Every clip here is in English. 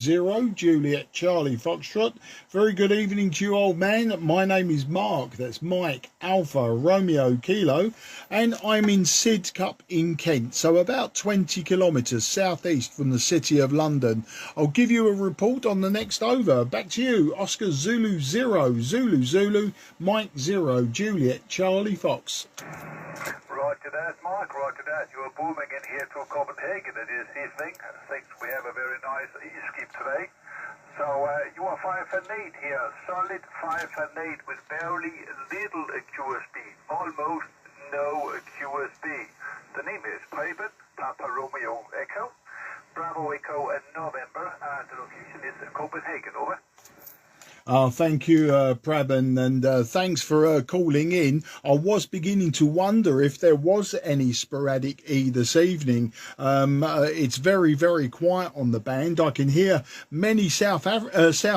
Juliet Charlie Foxtrot. Very good evening to you, old man. My name is Mark. That's Mike Alpha Romeo Kilo, and I'm in Sidcup in Kent, so about 20 kilometres southeast from the city of London. I'll give you a report on the next over. Back to you. Oscar Zulu 0 Zulu Mike 0 Juliet Charlie Fox. Roger that, Mark, roger that. You're booming in here to Copenhagen this evening. I think we have a very nice e-skip today. So you are 5 and 8 here, solid 5 and 8 with barely little QSB, almost no QSB. The name is Preben, Papa Romeo Echo, Bravo Echo and November, and the location is Copenhagen, over. Thank you, Preben, and thanks for calling in. I was beginning to wonder if there was any sporadic E this evening. It's very, very quiet on the band. I can hear many South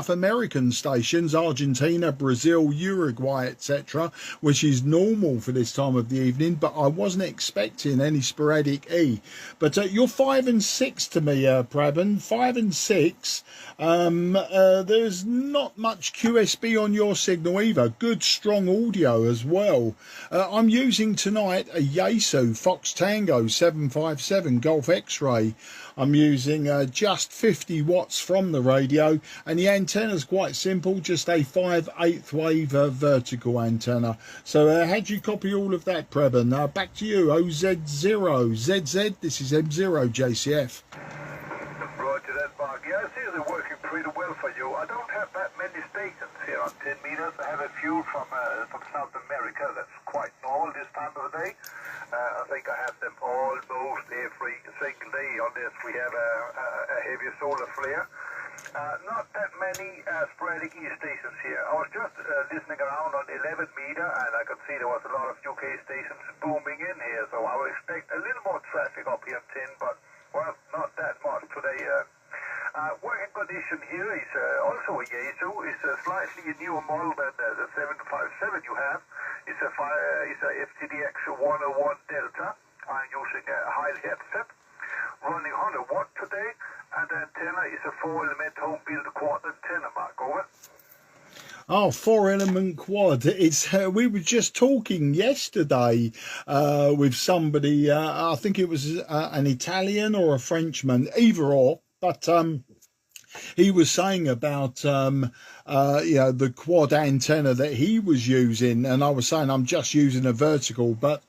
American stations, Argentina, Brazil, Uruguay, etc., which is normal for this time of the evening, but I wasn't expecting any sporadic E. But you're 5 and 6 to me, Preben, 5 and 6. There's not much QSB on your signal either. Good strong audio as well. I'm using tonight a Yaesu Fox Tango 757 Golf X-Ray. I'm using just 50 watts from the radio, and the antenna's quite simple, just a 5/8 wave vertical antenna. So how'd you copy all of that, Preben? Back to you, OZ0ZZ. This is M0JCF. Roger that, Mark. Yeah, I see they're working pretty well for you. I don't have that many stations here on 10 meters. I have a few from South America. That's quite normal this time of the day. I think I have them almost every single day unless we have a heavy solar flare. Not that many sporadic E stations here. I was just listening around on 11 meter, and I could see there was a lot of UK stations booming in here, so I would expect a little more traffic up here at 10, but well, not that much today. Working condition here is also a Yaesu. It's a slightly newer model than the 757 you have. It's a FTDX 101 Delta. I'm using a high headset, running 100 watt today, and the antenna is a 4-element home-built quad antenna, Mark, over. Oh, 4-element quad. It's we were just talking yesterday with somebody. I think it was an Italian or a Frenchman, either or. But he was saying about the quad antenna that he was using, and I was saying I'm just using a vertical, but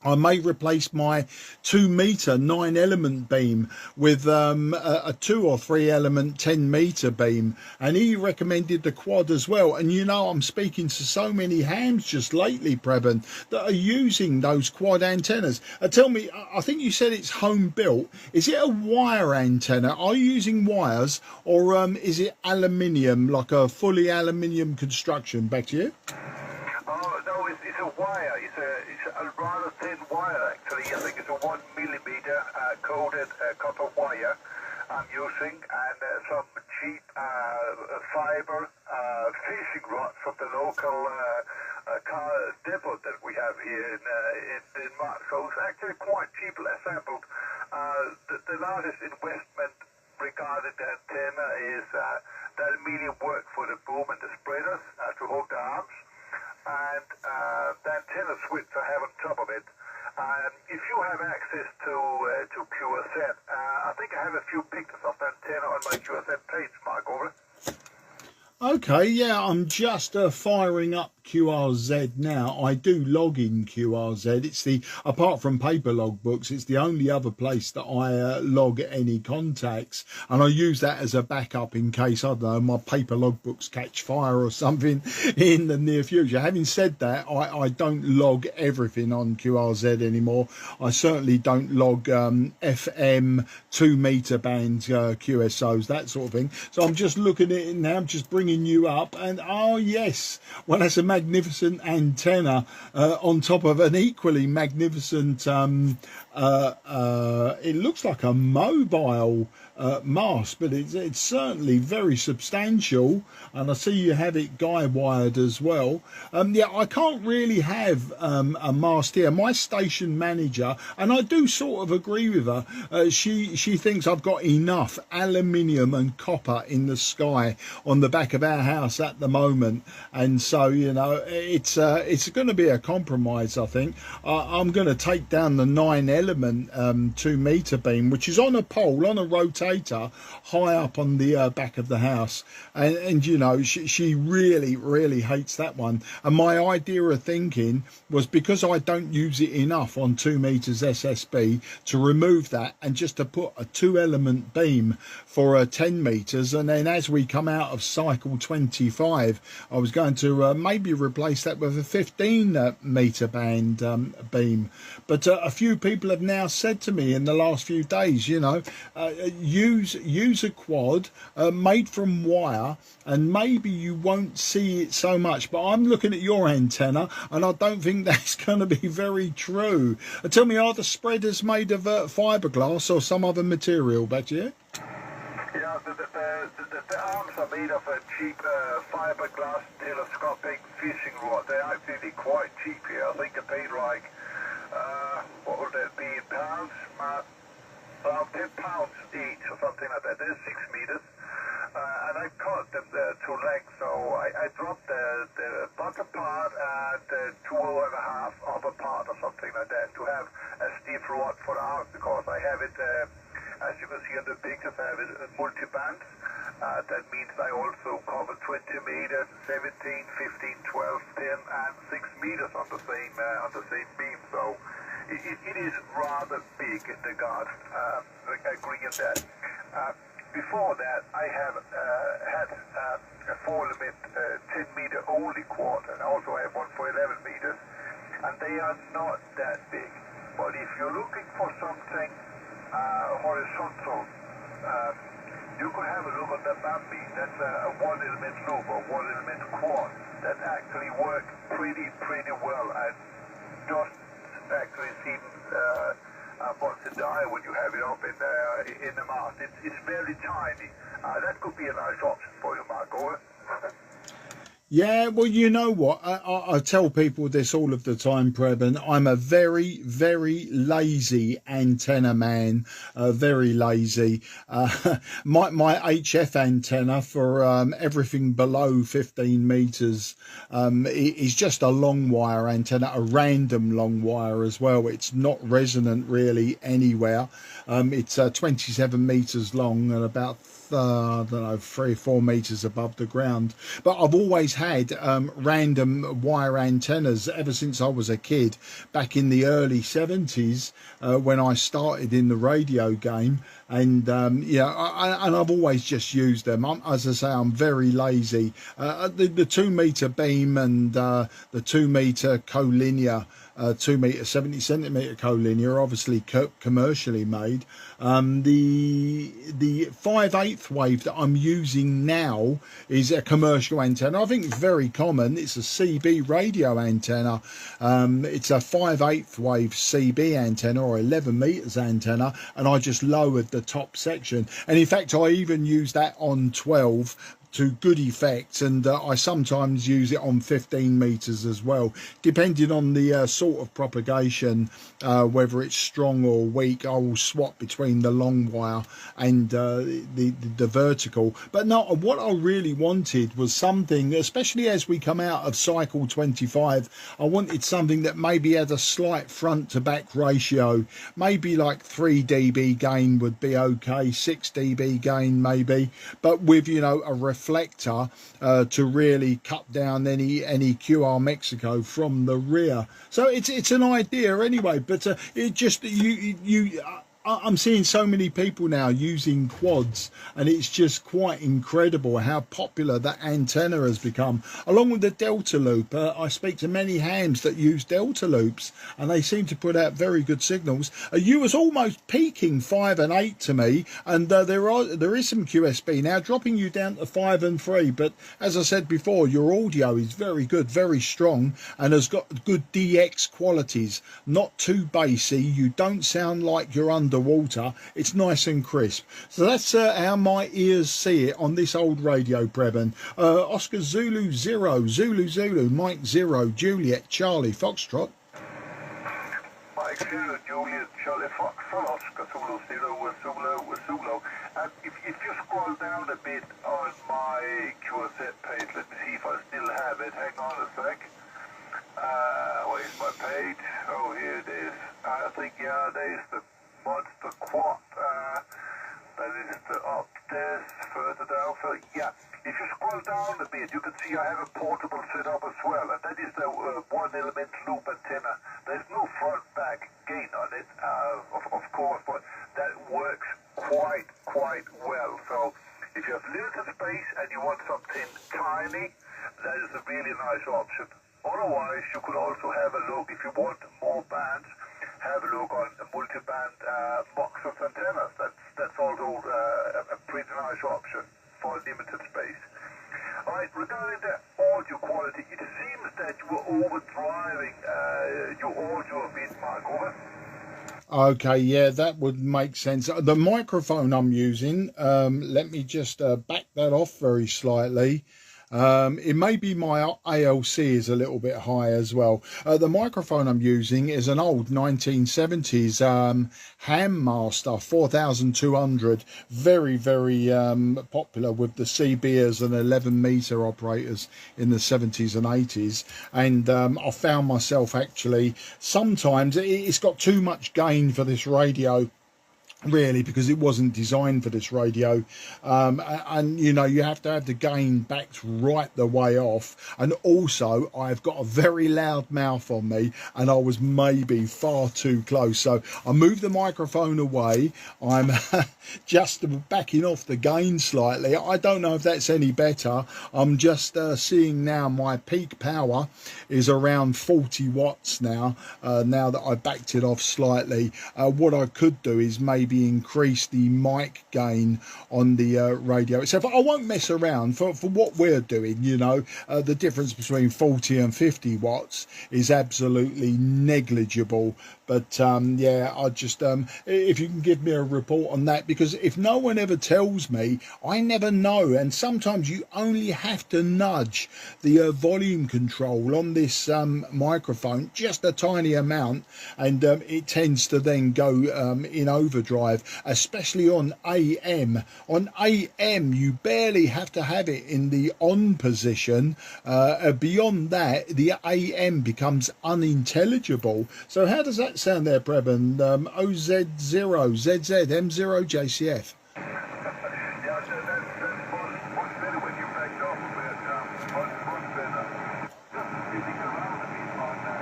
I may replace my 2-meter 9-element beam with a 2 or 3 element 10-meter beam, and he recommended the quad as well. And you know, I'm speaking to so many hams just lately, Preben, that are using those quad antennas. Tell me, I think you said it's home built. Is it a wire antenna? Are you using wires, or is it aluminium, like a fully aluminium construction? Back to you. Oh no, it's a wire. It's a rather thin wire, actually. I think it's a 1 millimeter coated copper wire I'm using, and some cheap fiber fishing rods from the local car depot that we have here in Denmark. So it's actually quite cheaply assembled. The largest investment regarding the antenna is the aluminium work for the boom and the spreaders to hold the arms, and the antenna switch I have on top of it. If you have access to QRZ, I think I have a few pictures of the antenna on my QRZ page, Mark, over. Okay, yeah, I'm just firing up QRZ now. I do log in QRZ. It's the, apart from paper logbooks, it's the only other place that I log any contacts, and I use that as a backup in case, I don't know, my paper logbooks catch fire or something in the near future. Having said that, I don't log everything on QRZ anymore. I certainly don't log FM 2-meter band QSOs, that sort of thing. So I'm just looking at it now, I'm just bringing you up, and oh yes, well, that's a magnificent antenna on top of an equally magnificent it looks like a mobile mast, but it's certainly very substantial, and I see you have it guy wired as well. Yeah, I can't really have a mast here. My station manager, and I do sort of agree with her, she thinks I've got enough aluminium and copper in the sky on the back of our house at the moment, and so you know it's going to be a compromise. I think I'm going to take down the 9-element 2-meter beam, which is on a pole, on a rotator, high up on the back of the house, and you know she really hates that one. And my idea of thinking was, because I don't use it enough on 2 meters SSB, to remove that and just to put a 2-element beam for 10 meters, and then as we come out of cycle 25 I was going to maybe replace that with a 15-meter band beam. But a few people have now said to me in the last few days, you know, use a quad made from wire, and maybe you won't see it so much. But I'm looking at your antenna and I don't think that's going to be very true. Tell me, are the spreaders made of fiberglass or some other material? Back to you. Yeah, the arms are made of a cheap fiberglass telescopic fishing rod. They're actually quite cheap here. I think I paid like, what would that be in pounds? Around 10 pounds each or something like that. They're 6 meters. And I cut them to length, so I dropped the bottom part and the 2.5 upper part or something like that to have a stiff rod for the house, because I have it, as you can see in the pictures, I have it multi-band. That means I also cover 20 meters, 17, 15, 12, 10 and 6 meters on the same beam, so it is rather big in the garden. I agree on that. Before that, I have had a 4-element 10-meter only quad, and also I have one for 11 meters, and they are not that big. But if you're looking for something horizontal, you could have a look at the Bambi. That's a 1-element loop or 1-element quad that actually works pretty well, and doesn't actually seem about to die when you have it up in the mast. It's very tiny. That could be a nice option for you, Marco. Yeah, well, you know what? I tell people this all of the time, Preben. I'm a very lazy antenna man. Very lazy. My HF antenna for everything below 15 meters is just a long wire antenna, a random long wire as well. It's not resonant really anywhere. It's 27 meters long and about I don't know, 3 or 4 meters above the ground. But I've always had random wire antennas ever since I was a kid, back in the early 70s when I started in the radio game. And yeah, and I've always just used them. As I say, I'm very lazy. The 2-meter beam and the 2-meter collinear, 2 meter 70 centimeter collinear, obviously commercially made. The 5/8 wave that I'm using now is a commercial antenna. I think it's very common. It's a CB radio antenna. It's a 5/8 wave CB antenna, or 11 meters antenna, and I just lowered the top section. And in fact, I even use that on 12 to good effect, and I sometimes use it on 15 meters as well, depending on the sort of propagation, whether it's strong or weak. I will swap between the long wire and the vertical. But no, what I really wanted was something, especially as we come out of cycle 25, I wanted something that maybe had a slight front to back ratio, maybe like 3 dB gain would be okay, 6 dB gain maybe, but with, you know, a reflector to really cut down any QR Mexico from the rear. So it's an idea anyway, but it just I'm seeing so many people now using quads, and it's just quite incredible how popular that antenna has become, along with the Delta loop. I speak to many hams that use Delta loops, and they seem to put out very good signals. You was almost peaking 5 and 8 to me, and there is some QSB now dropping you down to 5 and 3, but as I said before, your audio is very good, very strong, and has got good DX qualities. Not too bassy, you don't sound like you're underwater, it's nice and crisp. So that's how my ears see it on this old radio, Preben. Oscar Zulu 0, Zulu Zulu, Mike 0, Juliet, Charlie, Foxtrot. Mike 0, Juliet, Charlie, Foxtrot, Oscar Zulu 0, Zulu. And if you scroll down a bit on my QSZ page, let me see if I still have it. Hang on a sec. Where's my page? Oh, here it is. I think, yeah, there's the monster quad. That is the upstairs, further down. Yeah, if you scroll down a bit, you can see I have a portable setup as well, and that is the one-element loop antenna. There's no front-back gain on it, of course, but that works quite well. So if you have limited space and you want something tiny, that is a really nice option. Otherwise, you could also have a look, if you want more bands, have a look on multi-band Moxos antennas. That's also a pretty nice option for limited space. Alright, regarding the audio quality, it seems that you were overdriving your audio a bit, Mark. Over. Okay, yeah, that would make sense. The microphone I'm using, let me just back that off very slightly. It may be my ALC is a little bit high as well. The microphone I'm using is an old 1970s Ham Master 4200, very popular with the CBers and 11-meter operators in the 70s and 80s. And I found myself actually sometimes it's got too much gain for this radio, really, because it wasn't designed for this radio, and you know, you have to have the gain backed right the way off. And also I've got a very loud mouth on me, and I was maybe far too close, so I moved the microphone away. I'm just backing off the gain slightly. I don't know if that's any better. I'm just seeing now my peak power is around 40 watts now, now that I backed it off slightly. What I could do is maybe increase the mic gain on the radio itself. I won't mess around for what we're doing, you know. The difference between 40 and 50 watts is absolutely negligible. But yeah, I just if you can give me a report on that, because if no one ever tells me, I never know. And sometimes you only have to nudge the volume control on this microphone just a tiny amount, and it tends to then go in overdrive, especially on AM. On AM, you barely have to have it in the on position. Beyond that, the AM becomes unintelligible. So how does that sound there, Preben? OZ0ZZ M0JCF. Yeah, that's much better when you backed off a bit. Much better. Just spinning around a bit on the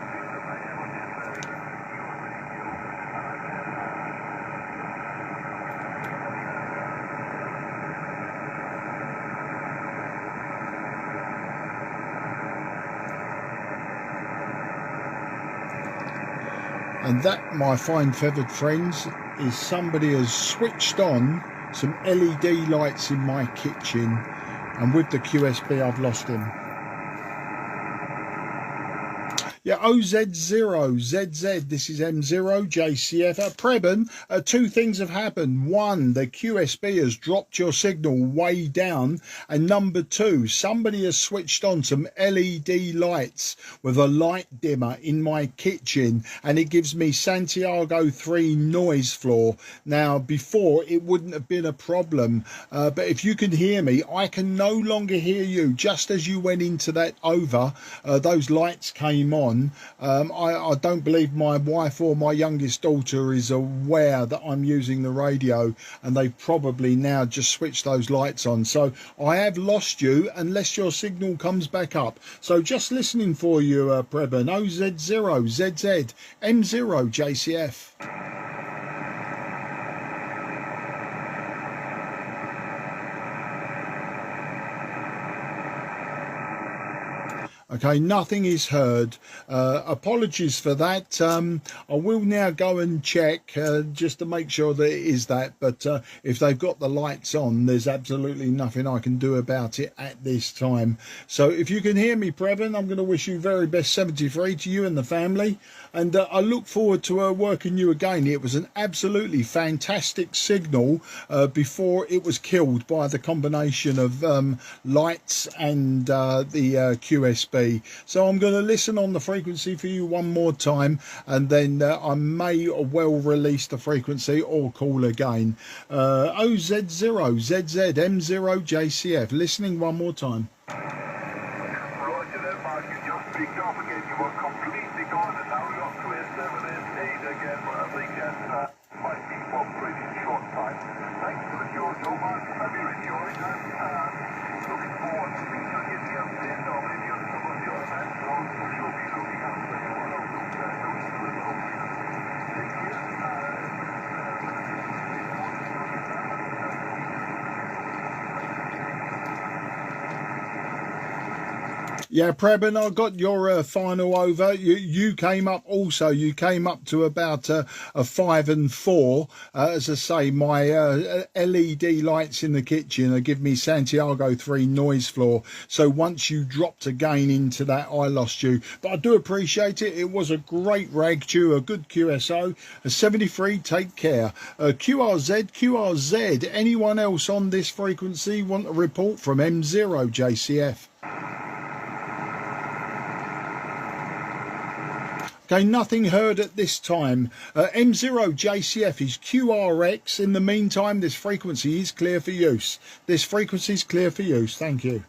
filter mesh, which is very new. And that, my fine feathered friends, is somebody has switched on some LED lights in my kitchen, and with the QSB I've lost him. Yeah, OZ0ZZ, this is M0JCF. Preben, two things have happened. One, the QSB has dropped your signal way down. And number two, somebody has switched on some LED lights with a light dimmer in my kitchen, and it gives me Santiago 3 noise floor. Now, before, it wouldn't have been a problem. But if you can hear me, I can no longer hear you. Just as you went into that over, those lights came on. I don't believe my wife or my youngest daughter is aware that I'm using the radio, and they probably now just switched those lights on. So I have lost you unless your signal comes back up. So just listening for you, Preben. OZ0ZZ M0JCF. Okay, nothing is heard. Apologies for that. I will now go and check just to make sure that it is that, but if they've got the lights on, there's absolutely nothing I can do about it at this time. So if you can hear me, Preben, I'm going to wish you very best 73 to you and the family, and I look forward to working you again. It was an absolutely fantastic signal before it was killed by the combination of lights and the QSB. So I'm going to listen on the frequency for you one more time, and then I may well release the frequency or call again. OZ0ZZ M0JCF, listening one more time. Roger that, Mark. You just picked up again. You were completely gone, and now you're up to S7 and 8 again. But I think that might be for a pretty short time. Thanks for the show, Joe, Mark. Have you enjoyed that? Looking forward to seeing you get the update or maybe on some of the other matches. Also, you'll be looking out for one of those Take care. Yeah, Preben, I got your final over. You came up also. You came up to about a 5 and 4. As I say, my LED lights in the kitchen give me Santiago 3 noise floor. So once you dropped again into that, I lost you. But I do appreciate it. It was a great ragchew, a good QSO. A 73, take care. QRZ, anyone else on this frequency want a report from M0JCF? Okay, nothing heard at this time. M0JCF is QRX. In the meantime, this frequency is clear for use. This frequency is clear for use. Thank you.